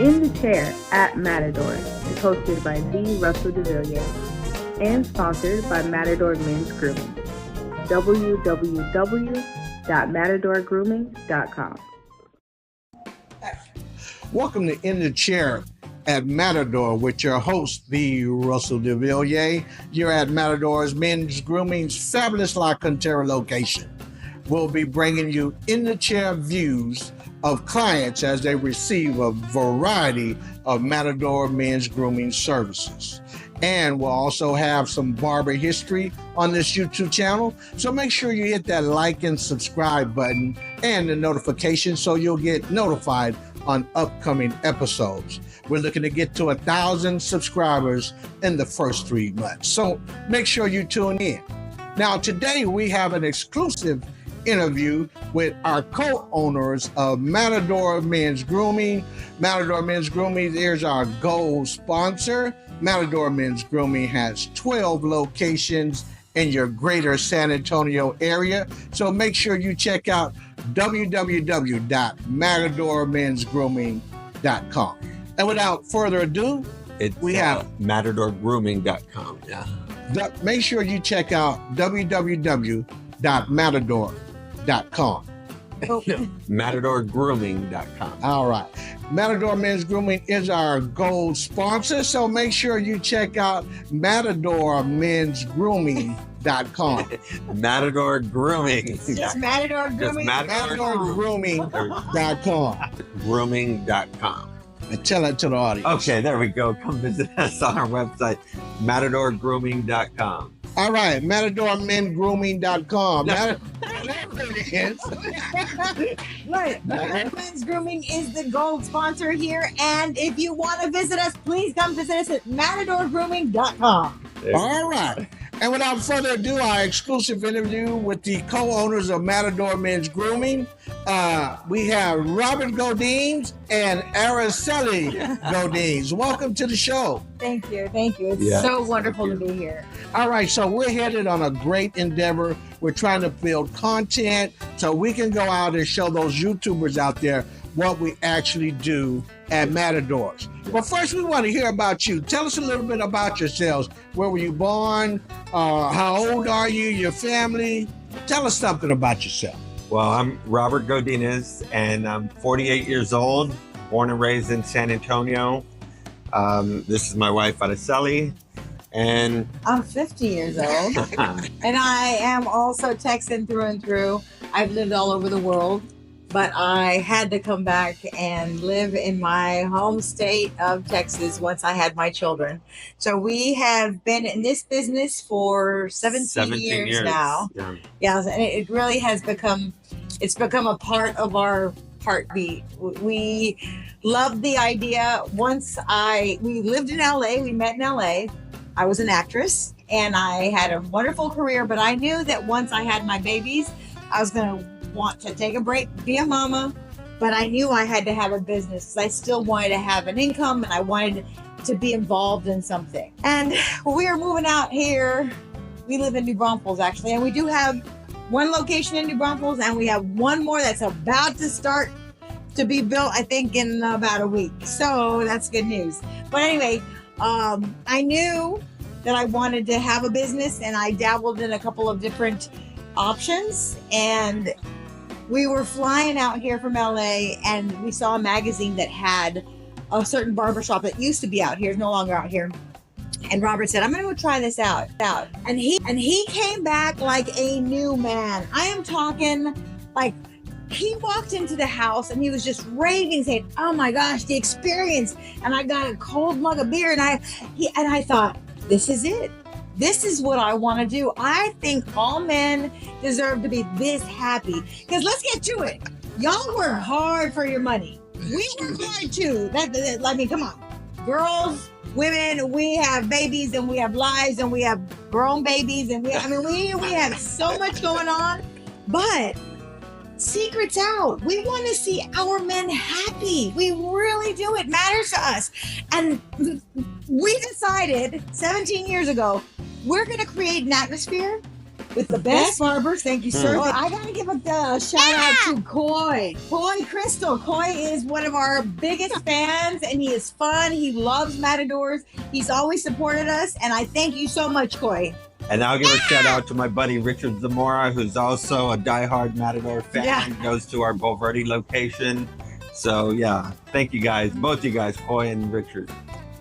In the Chair at Matador is hosted by the Russell Devillier and sponsored by Matador Men's Grooming. www.matadorgrooming.com. Welcome to In the Chair at Matador with your host, the Russell Devillier. You're at Matador's Men's Grooming's fabulous La Cantera location. We'll be bringing you in the chair views of clients as they receive a variety of Matador Men's Grooming services. And we'll also have some barber history on this YouTube channel. So make sure you hit that like and subscribe button and the notification so you'll get notified on upcoming episodes. We're looking to get to 1,000 subscribers in the first 3 months. So make sure you tune in. Now, today we have an exclusive interview with our co-owners of Matador Men's Grooming. Matador Men's Grooming is our gold sponsor. Matador Men's Grooming has 12 locations in your greater San Antonio area. So make sure you check out www.matadormensgrooming.com. And without further ado, we have matadorgrooming.com. Yeah. Make sure you check out www.matador.com. Matadorgrooming.com. All right. Matador Men's Grooming is our gold sponsor, so make sure you check out matadormensgrooming.com. Matador Grooming. Just Matador Grooming. matadorgrooming.com. Grooming.com. And tell that to the audience. Okay, there we go. Come visit us on our website, matadorgrooming.com. All right, matadormensgrooming.com. Right. Matador Men's Grooming is the gold sponsor here. And if you want to visit us, please come visit us at matadorgrooming.com. All right. And without further ado, our exclusive interview with the co-owners of Matador Men's Grooming. We have Robert Godines and Araceli Godines. Welcome to the show. Thank you. Thank you. It's so wonderful to be here. All right, so we're headed on a great endeavor. We're trying to build content so we can go out and show those YouTubers out there what we actually do at Matador's. But first, we want to hear about you. Tell us a little bit about yourselves. Where were you born? How old are you? Your family? Tell us something about yourself. Well, I'm Robert Godinez, and I'm 48 years old, born and raised in San Antonio. This is my wife, Araceli, and I'm 50 years old, and I am also Texan through and through. I've lived all over the world, but I had to come back and live in my home state of Texas once I had my children. So we have been in this business for 17 years now. Yeah, and it really has become a part of our heartbeat. We love the idea. We lived in LA, we met in LA. I was an actress and I had a wonderful career, but I knew that once I had my babies, I was going to want to take a break, be a mama, but I knew I had to have a business. I still wanted to have an income and I wanted to be involved in something. And we are moving out here. We live in New Braunfels actually, and we do have one location in New Braunfels and we have one more that's about to start to be built, I think in about a week. So that's good news. But anyway, I knew that I wanted to have a business and I dabbled in a couple of different options, and we were flying out here from LA and we saw a magazine that had a certain barbershop that used to be out here, is no longer out here. And Robert said, I'm gonna go try this out. And he came back like a new man. I am talking like he walked into the house and he was just raving, saying, oh my gosh, the experience. And I got a cold mug of beer and I thought, this is it. This is what I want to do. I think all men deserve to be this happy. Because let's get to it. Y'all work hard for your money. We work hard too. I mean, come on. Girls, women, we have babies and we have lives and we have grown babies and we have so much going on. But secret's out. We want to see our men happy. We really do. It matters to us. And we decided 17 years ago, we're going to create an atmosphere with the best barbers. Thank you, sir. Well, I gotta give a shout out to Coy Crystal. Coy is one of our biggest fans, and he is fun. He loves Matadors. He's always supported us, and I thank you so much, Coy. And I'll give a shout out to my buddy Richard Zamora, who's also a diehard Matador fan. Yeah. Goes to our Bulverde location. So yeah, thank you guys, both you guys, Coy and Richard.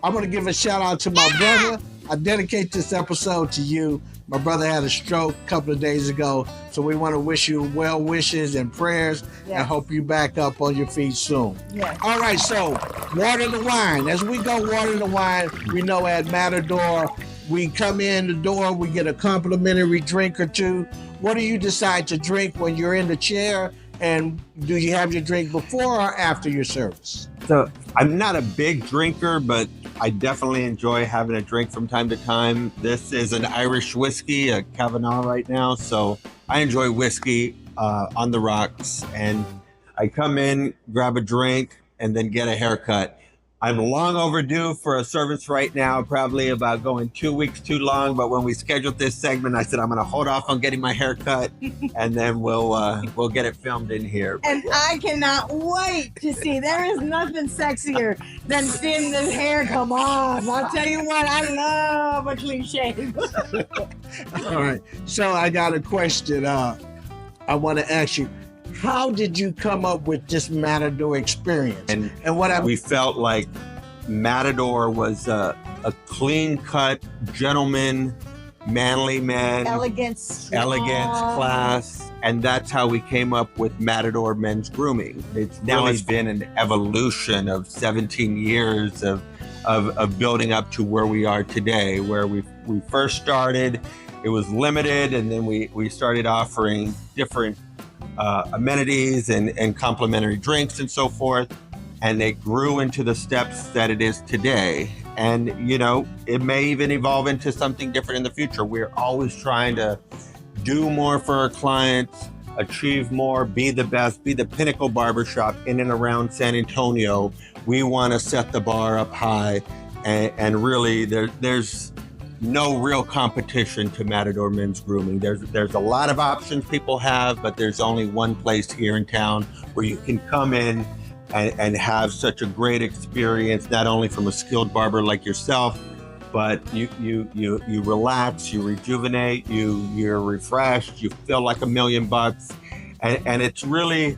I'm going to give a shout out to my brother. I dedicate this episode to you. My brother had a stroke a couple of days ago, so we want to wish you well wishes and prayers and hope you back up on your feet soon. Yes. All right, so water the wine. As we go water the wine, we know at Matador, we come in the door, we get a complimentary drink or two. What do you decide to drink when you're in the chair? And do you have your drink before or after your service? So I'm not a big drinker, but I definitely enjoy having a drink from time to time. This is an Irish whiskey, a Cavanagh right now. So I enjoy whiskey on the rocks. And I come in, grab a drink, and then get a haircut. I'm long overdue for a service right now, probably about going 2 weeks too long. But when we scheduled this segment, I said, I'm going to hold off on getting my haircut and then we'll get it filmed in here. And I cannot wait to see. There is nothing sexier than seeing this hair come off. I'll tell you what, I love a clean shave. All right. So I got a question. I want to ask you. How did you come up with this Matador experience? And what we felt like Matador was a clean-cut gentleman, manly man, Elegance, class, and that's how we came up with Matador Men's Grooming. It's been an evolution of 17 years of building up to where we are today. Where we first started, it was limited, and then we started offering different amenities and complimentary drinks and so forth, and it grew into the steps that it is today. And it may even evolve into something different in the future. We're always trying to do more for our clients, achieve more, be the best, be the pinnacle barbershop in and around San Antonio. We want to set the bar up high, and really there's no real competition to Matador Men's Grooming. There's a lot of options people have, but there's only one place here in town where you can come in and have such a great experience, not only from a skilled barber like yourself, but you relax, you rejuvenate, you're refreshed, you feel like $1 million, and it's really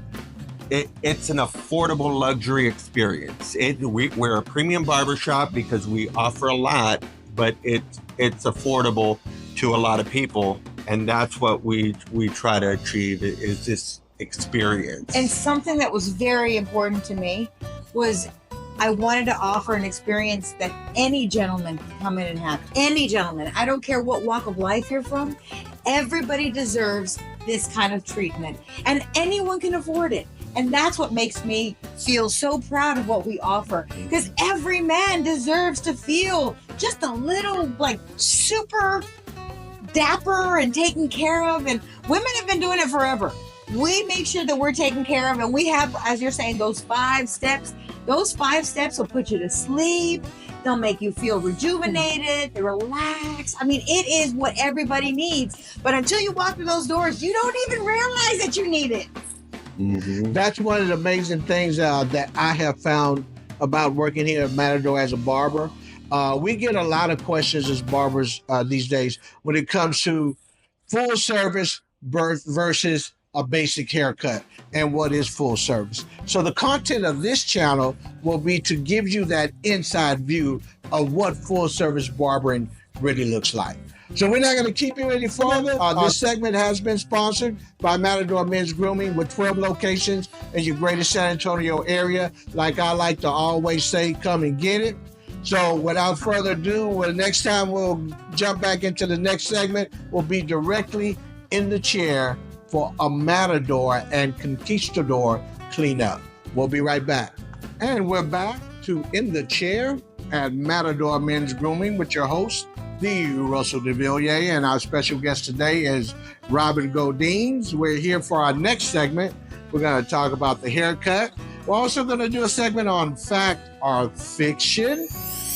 it's an affordable luxury experience. We're a premium barbershop because we offer a lot, but it's affordable to a lot of people, and that's what we try to achieve is this experience. And something that was very important to me was I wanted to offer an experience that any gentleman can come in and have. Any gentleman. I don't care what walk of life you're from. Everybody deserves this kind of treatment, and anyone can afford it. And that's what makes me feel so proud of what we offer, because every man deserves to feel just a little super dapper and taken care of. And women have been doing it forever. We make sure that we're taken care of, and we have, as you're saying, those 5 steps. Those 5 steps will put you to sleep. They'll make you feel rejuvenated, relax. I mean, it is what everybody needs. But until you walk through those doors, you don't even realize that you need it. Mm-hmm. That's one of the amazing things that I have found about working here at Matador as a barber. We get a lot of questions as barbers these days when it comes to full service versus a basic haircut and what is full service. So the content of this channel will be to give you that inside view of what full service barbering really looks like. So we're not going to keep you any further. This segment has been sponsored by Matador Men's Grooming with 12 locations in your greater San Antonio area. Like I like to always say, come and get it. So without further ado, the next time we'll jump back into the next segment, we'll be directly in the chair for a Matador and Conquistador cleanup. We'll be right back. And we're back to In the Chair at Matador Men's Grooming with your host, the Russell Devillier, and our special guest today is Robert Godines. We're here for our next segment. We're going to talk about the haircut. We're also going to do a segment on fact or fiction,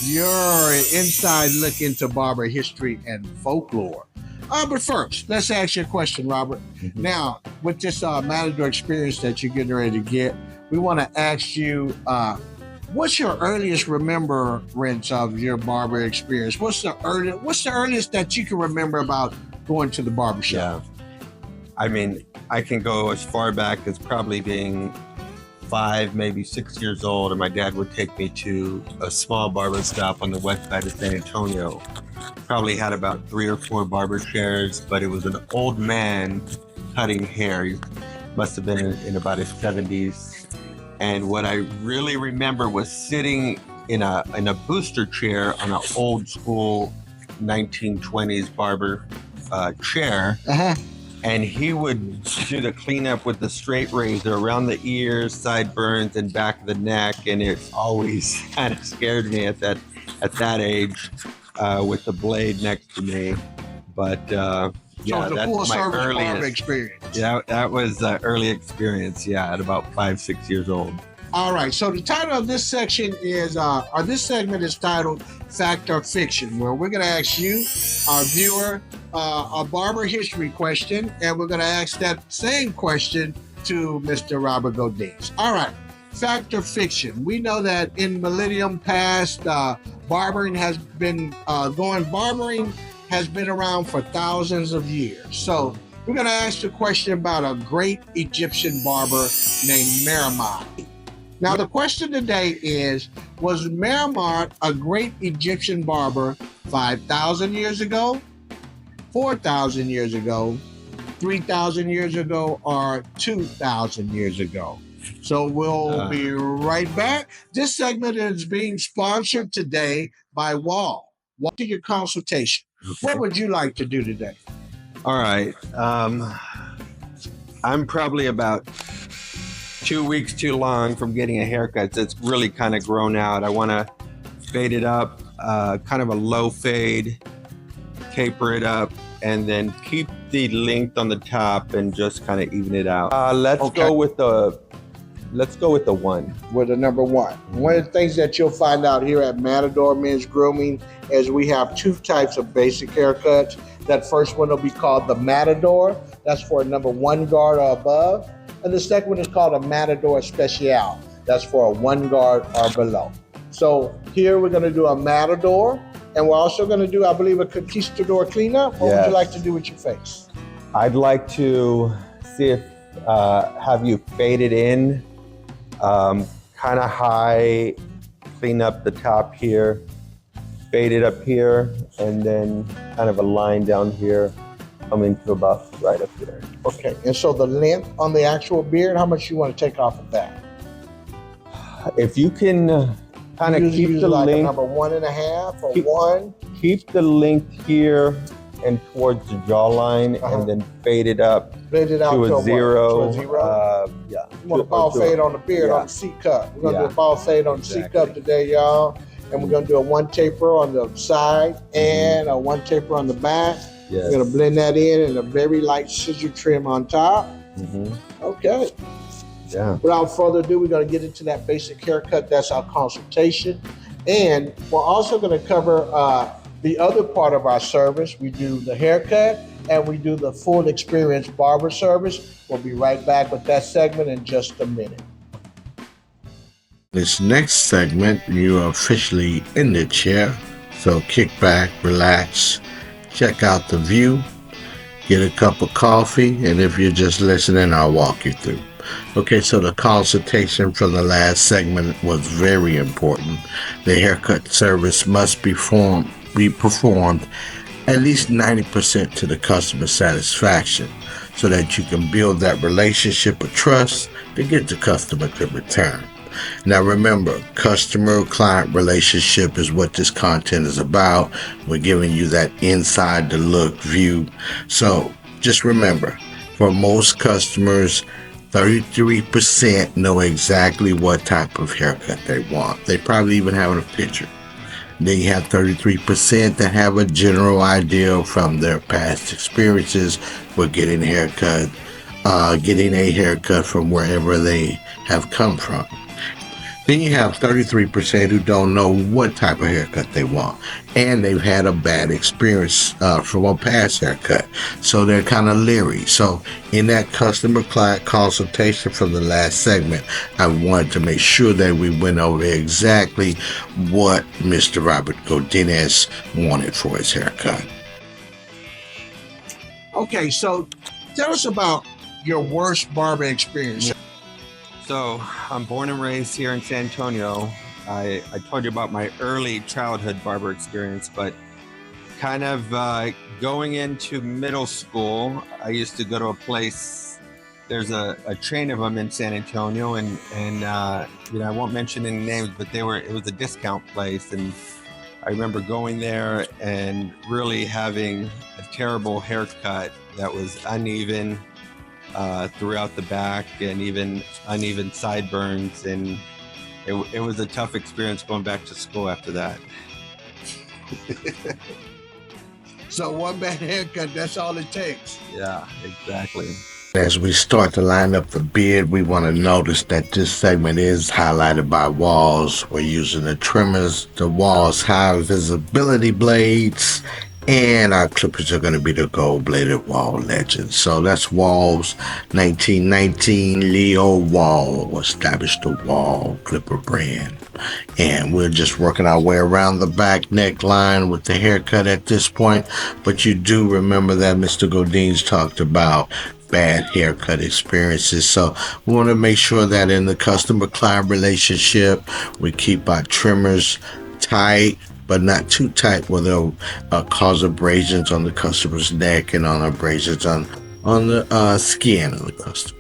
your inside look into barber history and folklore. But first, let's ask you a question, Robert. Now, with this Matador experience that you're getting ready to get, we want to ask you, what's your earliest remembrance of your barber experience? What's the earliest that you can remember about going to the barber shop? Yeah. I mean, I can go as far back as probably being 5, maybe 6 years old, and my dad would take me to a small barber shop on the west side of San Antonio. Probably had about 3 or 4 barber chairs, but it was an old man cutting hair. He must have been in about his 70s. And what I really remember was sitting in a booster chair on an old school 1920s barber chair. And he would do the cleanup with the straight razor around the ears, sideburns, and back of the neck. And it always kind of scared me at that age with the blade next to me. But yeah, that's my earliest experience. Yeah, that was early experience. Yeah, at about 5, 6 years old. All right. So the title of this section is, or this segment is titled "Fact or Fiction," where we're going to ask you, our viewer, a barber history question, and we're going to ask that same question to Mr. Robert Godinez. All right. Fact or fiction? We know that in millennium past, barbering has been barbering has been around for thousands of years. So we're going to ask a question about a great Egyptian barber named Merimot. Now, the question today is, was Merimot a great Egyptian barber 5,000 years ago, 4,000 years ago, 3,000 years ago, or 2,000 years ago? So we'll be right back. This segment is being sponsored today by Wall. Wall to your consultation. What would you like to do today? All right. I'm probably about 2 weeks too long from getting a haircut. So it's really kind of grown out. I want to fade it up, kind of a low fade, taper it up, and then keep the length on the top and just kind of even it out. Let's go with the one. With the number one. One of the things that you'll find out here at Matador Men's Grooming is we have 2 types of basic haircuts. That first one will be called the Matador. That's for a number 1 guard or above. And the second one is called a Matador Special. That's for a 1 guard or below. So here we're going to do a Matador, and we're also going to do, I believe, a Conquistador cleanup. What would you like to do with your face? I'd like to see if have you fade it in, kind of high, clean up the top here, fade it up here, and then kind of a line down here, coming to about right up there. Okay, and so the length on the actual beard, how much you want to take off of that? If you can kind of keep the like length, a number 1.5 or 1. Keep the length here and towards the jawline, and then fade it up to a 0. To a 0? Yeah. You want a ball fade on the beard, on the C cut. We're going to do a ball fade on the C cut today, y'all. And we're going to do a 1 taper on the side and a 1 taper on the back. Yes. We're going to blend that in and a very light scissor trim on top. Okay. Yeah. Without further ado, we're going to get into that basic haircut. That's our consultation. And we're also going to cover the other part of our service. We do the haircut and we do the full experience barber service. We'll be right back with that segment in just a minute. This next segment, you are officially in the chair. So kick back, relax, check out the view, get a cup of coffee, and if you're just listening, I'll walk you through. Okay, so the consultation from the last segment was very important. The haircut service must be performed at least 90% to the customer satisfaction so that you can build that relationship of trust to get the customer to return. Now remember, customer-client relationship is what this content is about. We're giving you that inside the look view. So just remember, for most customers, 33% know exactly what type of haircut they want. They probably even have a picture. Then you have 33% that have a general idea from their past experiences with getting a haircut from wherever they have come from. Then you have 33% who don't know what type of haircut they want, and they've had a bad experience from a past haircut, so they're kind of leery. So in that customer client consultation from the last segment, I wanted to make sure that we went over exactly what Mr. Robert Godinez wanted for his haircut. Okay, so tell us about your worst barber experience. So I'm born and raised here in San Antonio. I told you about my early childhood barber experience, but kind of going into middle school, I used to go to a place. There's a chain of them in San Antonio, and you know, I won't mention any names, but it was a discount place, and I remember going there and really having a terrible haircut that was uneven throughout the back, and even uneven sideburns, and it was a tough experience going back to school after that. So one bad haircut, that's all it takes. Yeah, exactly. As we start to line up the beard, we want to notice that this segment is highlighted by walls. We're using the trimmers, the walls high visibility blades, and our clippers are going to be the gold-bladed Wall Legends. So that's Wall's 1919 Leo Wall established the Wall Clipper brand. And we're just working our way around the back neckline with the haircut at this point. But you do remember that Mr. Godinez talked about bad haircut experiences. So we want to make sure that in the customer-client relationship, we keep our trimmers tight, but not too tight where they'll cause abrasions on the customer's neck and on abrasions on the skin of the customer.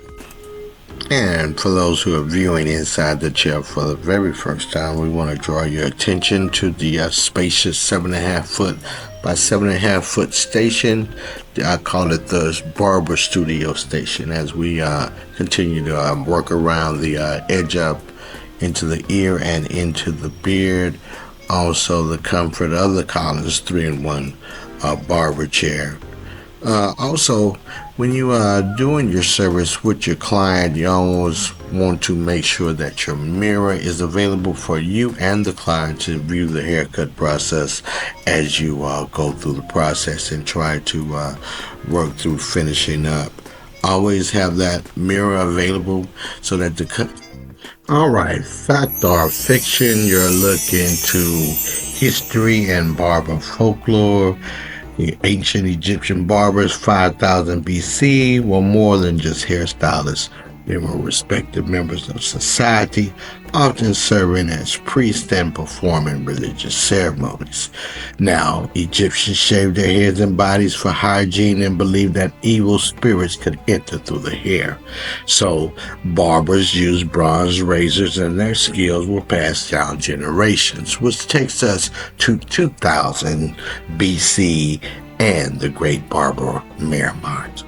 And for those who are viewing inside the chair for the very first time, we want to draw your attention to the spacious 7.5 foot by 7.5 foot station. I call it the barber studio station, as we continue to work around the edge up into the ear and into the beard. Also, the comfort of the Collins 3-in-1 barber chair. Also, when you are doing your service with your client, you always want to make sure that your mirror is available for you and the client to view the haircut process as you go through the process and try to work through finishing up. Always have that mirror available so that the All right, fact or fiction, you're looking to history and barber folklore. The ancient Egyptian barbers, 5000 BC, were more than just hairstylists. They were respected members of society, often serving as priests and performing religious ceremonies. Now, Egyptians shaved their heads and bodies for hygiene and believed that evil spirits could enter through the hair. So, barbers used bronze razors, and their skills were passed down generations, which takes us to 2000 BC and the great barber Merimot.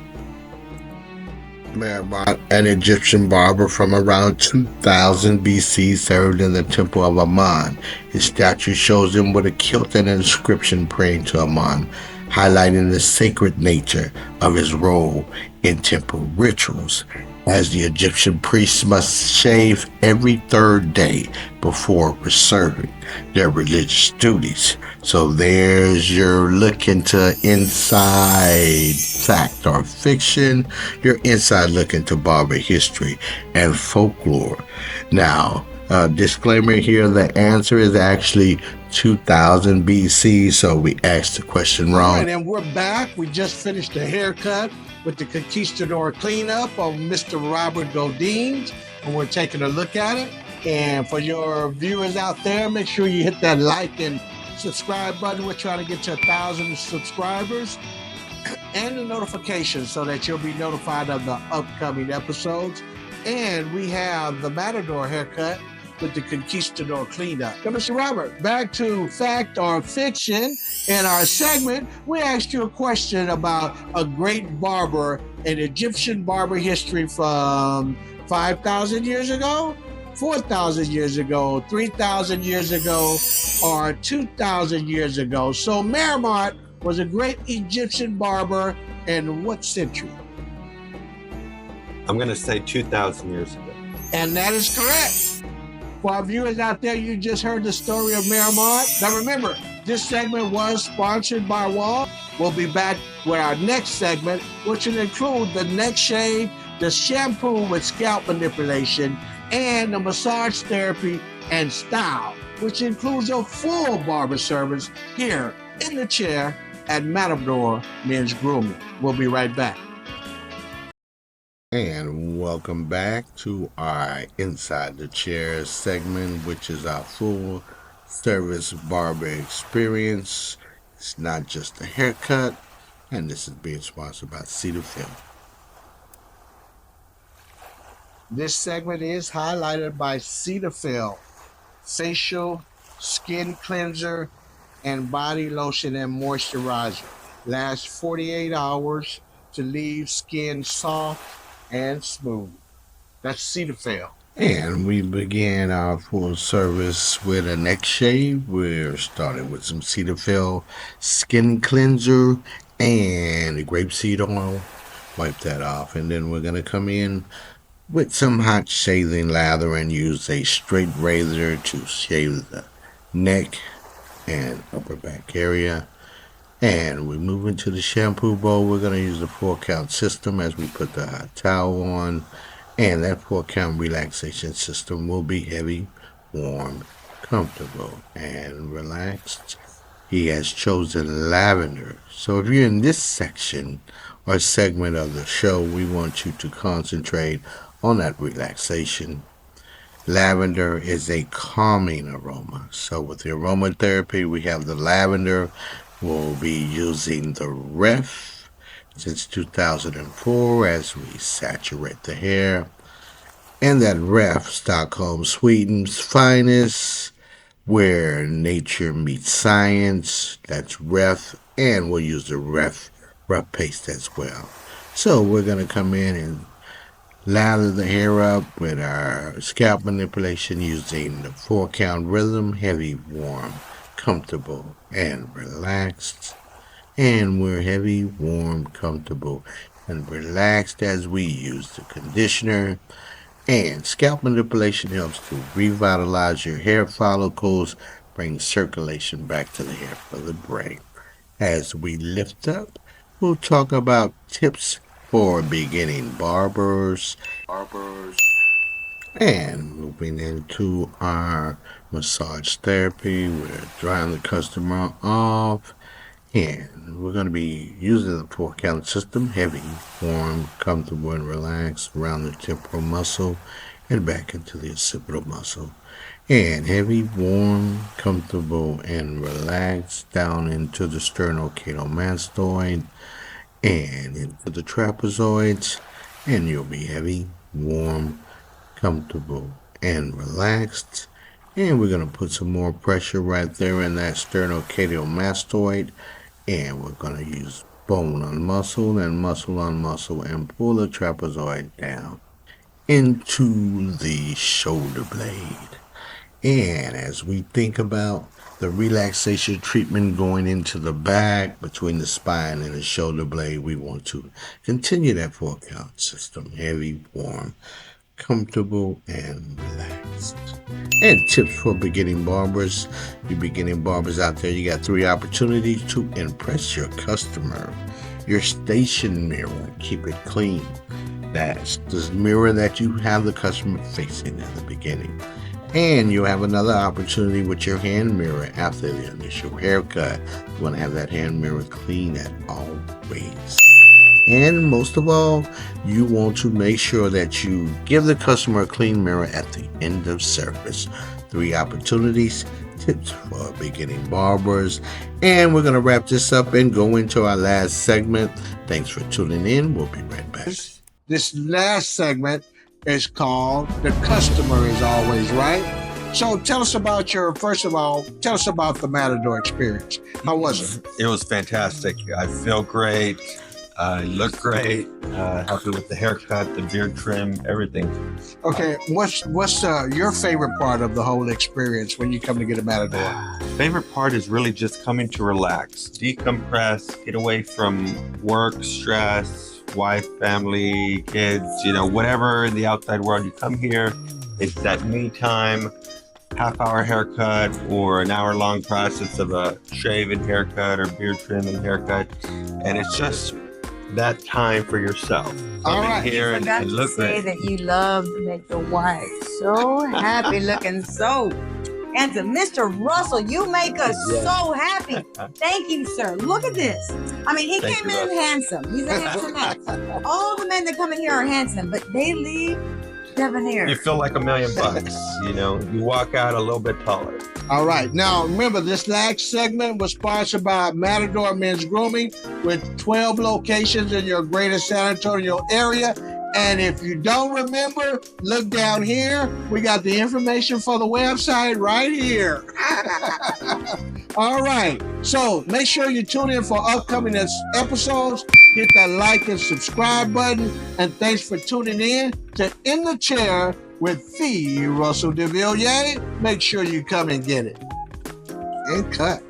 Merimot, an Egyptian barber from around 2000 BC, served in the temple of Amun. His statue shows him with a kilt and an inscription praying to Amun, highlighting the sacred nature of his role in temple rituals, as the Egyptian priests must shave every third day before serving their religious duties. So there's your look into inside fact or fiction, your inside look into barber history and folklore. Now, disclaimer here, the answer is actually 2000 BC, so we asked the question wrong. All right, and we're back. We just finished the haircut with the Conquistador cleanup of Mr. Robert Godinez, and we're taking a look at it. And for your viewers out there, make sure you hit that like and subscribe button. We're trying to get to 1,000 subscribers, and the notifications so that you'll be notified of the upcoming episodes. And we have the Matador haircut with the Conquistador cleanup. Now, Mr. Robert, back to fact or fiction. In our segment, we asked you a question about a great barber in Egyptian barber history from 5,000 years ago, 4,000 years ago, 3,000 years ago, or 2,000 years ago. So Merimot was a great Egyptian barber in what century? I'm going to say 2,000 years ago. And that is correct. For our viewers out there, you just heard the story of Miramont. Now remember, this segment was sponsored by Wall. We'll be back with our next segment, which will include the neck shave, the shampoo with scalp manipulation, and the massage therapy and style, which includes a full barber service here in the chair at Matador Men's Grooming. We'll be right back. And welcome back to our Inside the Chair segment, which is our full service barber experience. It's not just a haircut, and this is being sponsored by Cetaphil. This segment is highlighted by Cetaphil, facial, skin cleanser, and body lotion and moisturizer. Lasts 48 hours to leave skin soft and smooth. That's Cetaphil. And we began our full service with a neck shave. We're starting with some Cetaphil skin cleanser and the grapeseed oil. Wipe that off, and then we're going to come in with some hot shaving lather and use a straight razor to shave the neck and upper back area. And we move into the shampoo bowl. We're going to use the 4-count system as we put the hot towel on. And that 4-count relaxation system will be heavy, warm, comfortable, and relaxed. He has chosen lavender. So if you're in this section or segment of the show, we want you to concentrate on that relaxation. Lavender is a calming aroma. So with the aromatherapy, we have the lavender. We'll be using the Ref since 2004 as we saturate the hair. And that Ref, Stockholm, Sweden's finest, where nature meets science. That's Ref, and we'll use the Ref rough paste as well. So we're going to come in and lather the hair up with our scalp manipulation using the 4-count rhythm, heavy, warm, comfortable, and relaxed. And we're heavy, warm, comfortable, and relaxed as we use the conditioner. And scalp manipulation helps to revitalize your hair follicles, bring circulation back to the hair for the brain. As we lift up, we'll talk about tips for beginning barbers. And moving into our massage therapy, we're drying the customer off. And we're going to be using the 4-count system, heavy, warm, comfortable, and relaxed around the temporal muscle and back into the occipital muscle. And heavy, warm, comfortable, and relaxed down into the sternocleidomastoid and into the trapezoids. And you'll be heavy, warm, comfortable, and relaxed. And we're going to put some more pressure right there in that sternocleidomastoid. And we're going to use bone on muscle and muscle on muscle and pull the trapezoid down into the shoulder blade. And as we think about the relaxation treatment going into the back between the spine and the shoulder blade, we want to continue that 4-count system, heavy, warm, comfortable, and relaxed. And tips for beginning barbers. You beginning barbers out there, you got 3 opportunities to impress your customer. Your station mirror, keep it clean. That's the mirror that you have the customer facing at the beginning. And you'll have another opportunity with your hand mirror after the initial haircut. You want to have that hand mirror clean at always. And most of all, you want to make sure that you give the customer a clean mirror at the end of service. 3 opportunities, tips for beginning barbers. And we're going to wrap this up and go into our last segment. Thanks for tuning in. We'll be right back. This last segment is called The Customer Is Always Right. So tell us about first of all, tell us about the Matador experience. How was it? It was fantastic. I feel great. I look great. Happy with the haircut, the beard trim, everything. Okay, what's your favorite part of the whole experience when you come to get a Matador? Favorite part is really just coming to relax, decompress, get away from work, stress, wife, family, kids, whatever in the outside world. You come here, It's that me time, half-hour haircut or an hour-long process of a shave and haircut or beard trim and haircut, and it's just that time for yourself. All right. Here and Forgot to look say great. that you love to make your wife so happy, looking so handsome. Mr. Russell, you make us so happy. Thank you, sir. Look at this. I mean, he Thank came you, in Russell. handsome. He's a handsome man. All the men that come in here are handsome, but they leave debonair. You feel like $1 million, you know, you walk out a little bit taller. All right. Now, remember, this last segment was sponsored by Matador Men's Grooming with 12 locations in your greater San Antonio area. And if you don't remember, look down here. We got the information for the website right here. All right. So make sure you tune in for upcoming episodes. Hit that like and subscribe button. And thanks for tuning in to In the Chair with the Russell Devillier. Make sure you come and get it. And cut.